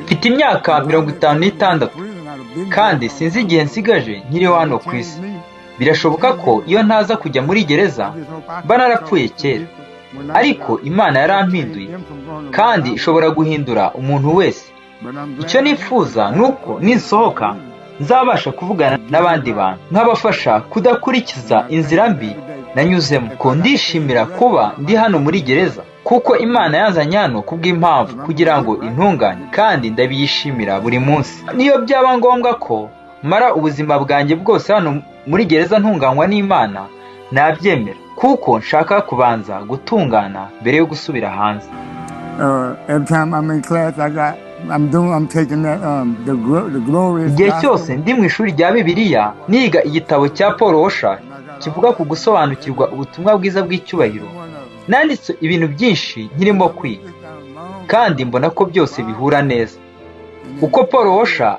mfite imyaka 56 kandi sinzi igihe nsigaje nkiriho hano ku isi. Birashoboka ko iyo ntaza kujya muri gereza mba narapfuye kera, ariko Imana yarampinduye kandi ishobora guhindura umuntu wese. Icyo nifuza nuko ninsohoka nzabasha kuvugana n'abandi bantu nkabafasha kudakurikiza inzira mbi nanyuzemo. Ko ndishimira kuba ndi hano muri gereza kuko Imana yazanye hano kubw'impamvu kugira ngo intunganye, kandi ndabiyishimira buri munsi. Niyo byaba ngombwa ko mara ubuzima bwanjye bwose hano muri gereza ntunganywa n'Imana, nabyemera kuko nshaka kubanza gutungana mbere yo gusubira hanze. Igihe cyose ndi mu ishuri rya Bibiliya niga igitabo cya Paul Washer kivuga ku gusobanukirwa ubutumwa bwiza bw'icyubahiro, nanditse ibintu byinshi nkirimo kwiga kandi mbona ko byose bihura neza. Uko Paul Washer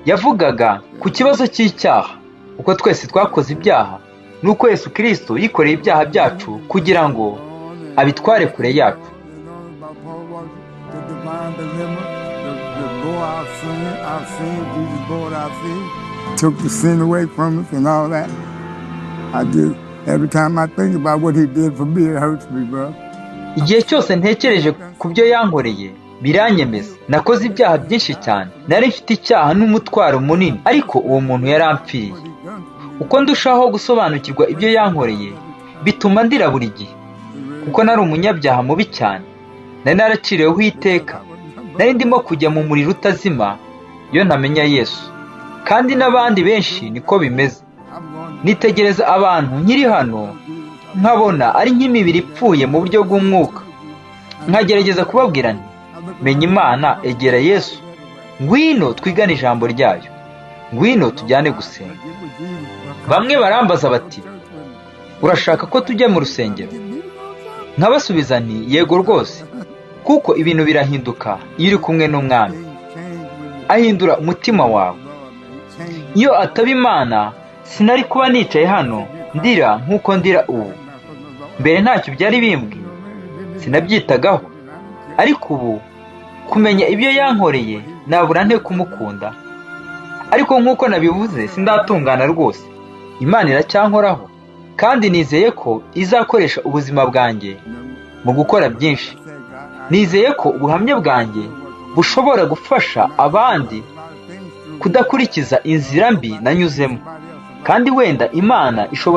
yavugaga ku kibazo cy'icyaha, uko twese twakoze ibyaha, nuko Yesu Kristo yikoreye ibyaha byacu kugira ngo abitware kure yacu. Took the sin away from us and all that. Every time I think about what he did for me, it hurts me, bro. Igihe cyose ntekereje ku byo yankoreye biranyemeza. Nakoze ibyaha byinshi cyane, nari mfite icyaha n'umutwaro munini, ariko uwo muntu yarampfiriye. Uko ndushaho gusobanukirwa ibyo yankoreye bituma ndira buri gihe, kuko nari umunyabyaha mubi cyane, nari naraciriweho iteka, nari ndimo kujya mu muriro utazima iyo ntamenya Yesu. Kandi n'abandi benshi niko bimeze. Nitegereza abantu nkiri hano nkabona ari nk'imibiri ipfuye mu buryo bw'umwuka, nkagerageza kubabwira nti menya Imana, egera Yesu, ngwino twigane ijambo ryayo, ngwino tujyane gusenga. Bamwe barambaza bati urashaka ko tujya mu rusengero? Nkabasubiza nti yego rwose, kuko ibintu birahinduka iyo uri kumwe n'Umwami. Ahindura umutima wawe. Iyo ataba Imana sinari kuba nicaye hano ndira nk'uko ndira ubu. Mbere ntacyo byari bimbwiye, sinabyitagaho, ariko ubu kumenya ibyo yankoreye nabura nte kumukunda. Ariko nk'uko nabivuze sindatungana rwose. Imana iracyankoraho kandi nizeye ko izakoresha ubuzima bwanjye mu gukora byinshi. Nizeye ko ubuhamya bwanjye bushobora gufasha abandi kudakurikiza inzira mbi nanyuzemo, kandi wenda Imana ishobora